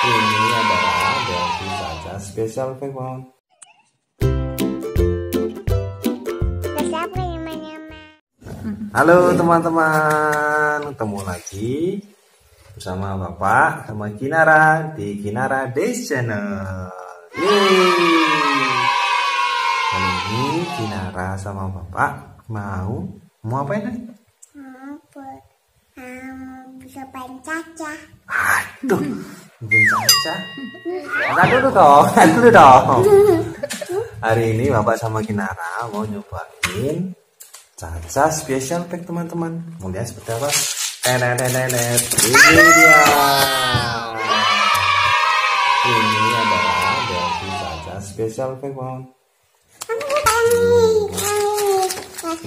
Ini adalah Delvi Caca Special Pokemon. Halo teman-teman, ketemu lagi bersama Bapak sama Kinara di Kinara Days Channel. Yeay. Kali ini Kinara sama Bapak mau apa ini? Bisa main caca. Aduh, bikin caca. Dulu dong. Hari ini Bapak sama Kinara mau nyobain Caca Special Pack teman-teman. Mau lihat seperti apa? Ini dia. Ini adalah Delvi Caca Special Pack teman.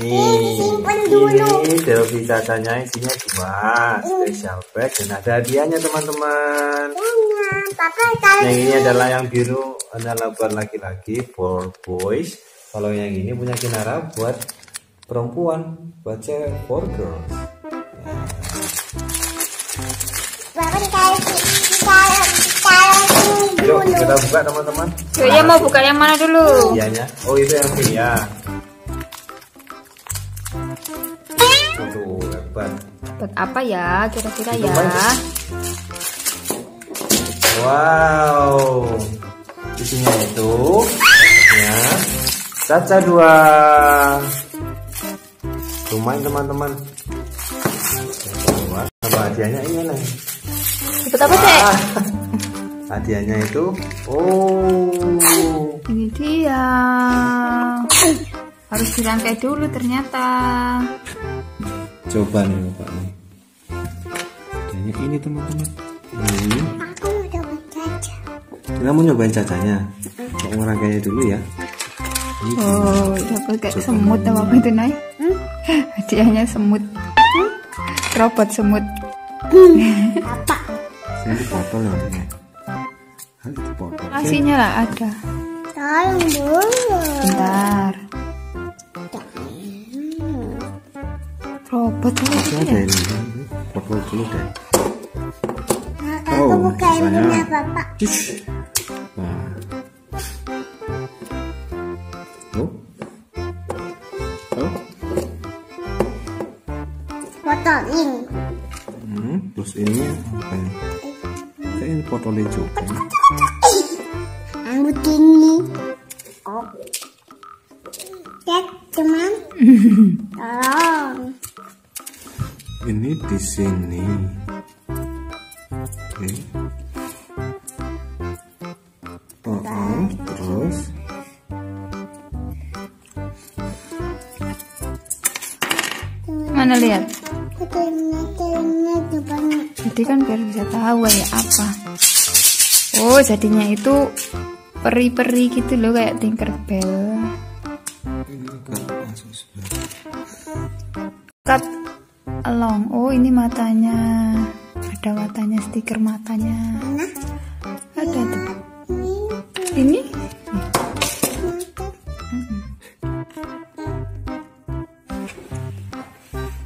Ini Delvi Cacanya isinya 2 Special Pack dan ada hadiahnya teman-teman. Yang ini adalah yang biru adalah buat laki-laki, for boys. Kalau yang ini punya Kinara buat perempuan, buat cewek, for girls. Yuk kita buka teman-teman. Ya mau buka yang mana dulu? Hadiahnya. Oh itu yang pink ya. Tuh hebat. Buat apa ya kira-kira ya? Wow. Isinya itu ya Caca 2. Lumayan teman-teman. Sama hadiahnya ini nih. Dapat apa sih? Hadiahnya itu, oh, ini dia. Harus dirangkai dulu ternyata. Coba nih Bapak nih. Hadiahnya ini teman-teman. Ini. Aku mau coba caca. Kita mau nyobain cacanya. Mau ngerangkainya dulu ya. Oh, dapat kayak semut apa itu naik? Hadiahnya semut. Robot semut. Apa? Ini botol ya. Hal itu botol. Aslinya lah ada. Tolong dulu. Bentar. Robot Masih ada ya? ini. Botol dulu deh. Aku buka ininya Bapak. Nah. Oh. Botol ini. Terus ini apa ya? Kayak ini botolnya juga. Rambut ini. Oh. Cek teman. Tolong. Ini di sini. Oke. Terus. Mana lihat? Depannya. Jadi kan biar bisa tahu ya apa. Oh, jadinya itu peri-peri gitu loh kayak Tinkerbell. Cut along. Oh, ini matanya. Ada matanya, stiker matanya. Ada tuh. Ini?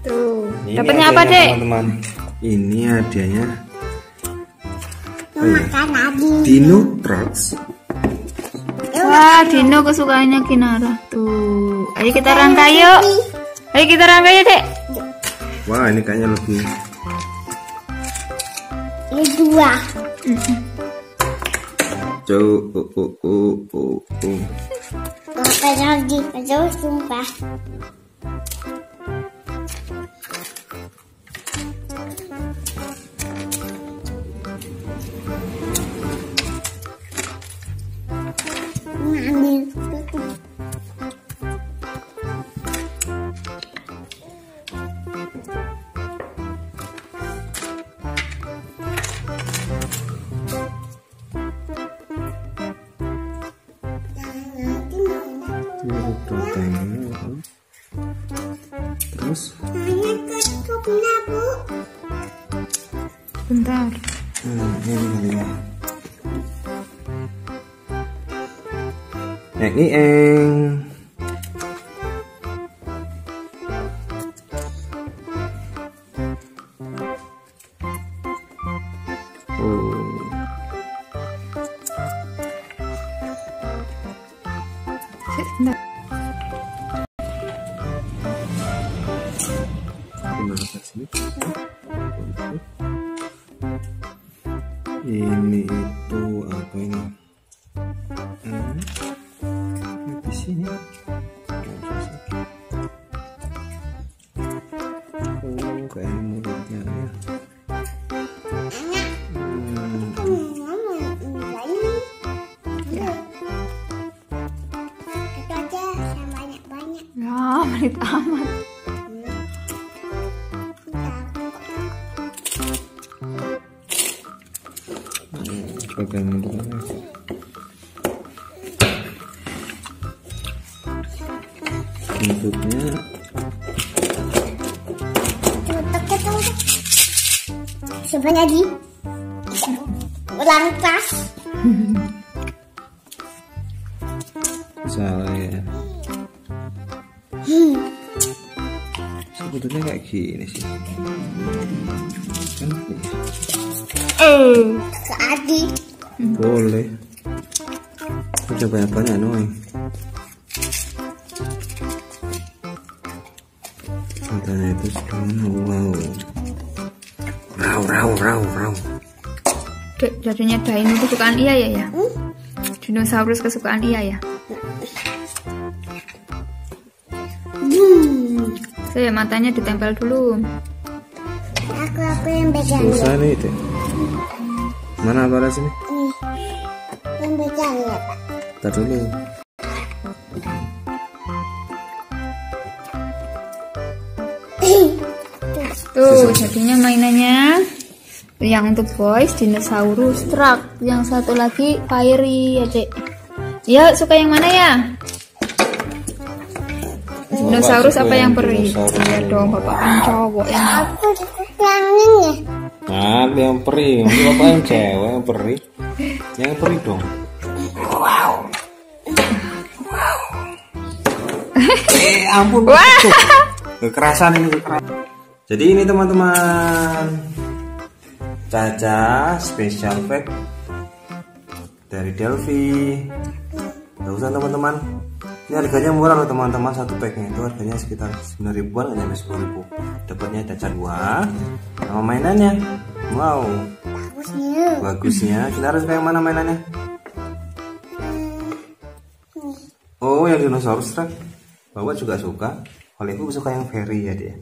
Tuh. Dapatnya apa, Dek? Teman-teman. Ini hadiahnya. Makan lagi. Dino Trucks. Wah, Dino kesukaannya Kinara. Tuh. Ayo kita rangkai yuk. Ayo kita rangkai ya, Dek. Wah, ini kayaknya lebih. Ini 2. Apa lagi? Aduh, sumpah. Terus Bentar. ini kali ya. Ini Bentar. Ini itu apa ini? Di sini. Oh, kayak mulutnya ya. Itu aja yang banyak-banyak. Ya, menit amat. Bagian mulutnya. Bentuknya Coba lagi. Ulang pas. salah ya. Sebetulnya kayak gini sih. Kan Ke Adi. boleh. Aku coba yang banyak Noy. Matanya itu wow. Raw. Dek, jadinya dino kesukaan Iya ya? Dinosaurus kesukaan Iya ya? Saya matanya ditempel dulu. Aku yang pegang. Susah nih deh. Mana apa sini? Nih. Yang pegang ya, Pak. Bentar dulu. Tuh, jadinya mainannya yang untuk boys dinosaurus truck, yang satu lagi fiery ya dek. Ya suka yang mana ya? Dinosaurus apa yang peri? Iya dong, bapak kan cowok yang. Aku yang ini. Nah, yang peri, bapak yang cewek yang peri. Yang peri dong. Ampun. Kekerasan ini kekerasan. Jadi ini teman-teman, Caca special pack dari Delphi. Gak usah teman-teman. Ini harganya murah loh teman-teman, satu packnya itu harganya sekitar 9 ribuan, nggak nyampe 10 ribu. Dapatnya Caca 2 sama mainannya. Wow, bagusnya. Kita harus kayak mana mainannya? Oh, yang dinosaurus truck. Bapak juga suka. Kalau ibu suka yang fairy ya dia.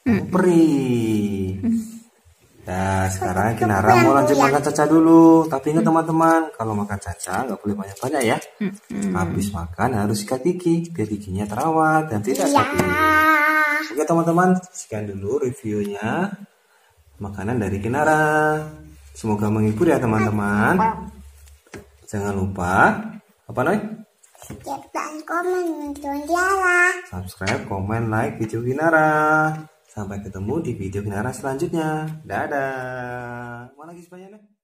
Peri. Nah, sekarang Kinara mau lanjut makan Caca dulu. Tapi ingat teman-teman, kalau makan Caca nggak boleh banyak-banyak ya. Habis makan harus sikat gigi biar giginya terawat dan tidak sakit. Oke teman-teman, sekian dulu reviewnya makanan dari Kinara. Semoga menghibur ya teman-teman. Jangan lupa apa Noy? Dan komen nonton Kinara. Subscribe, komen, like video Kinara. Sampai ketemu di video Kinara selanjutnya. Dadah. Mana lagi sebanyak?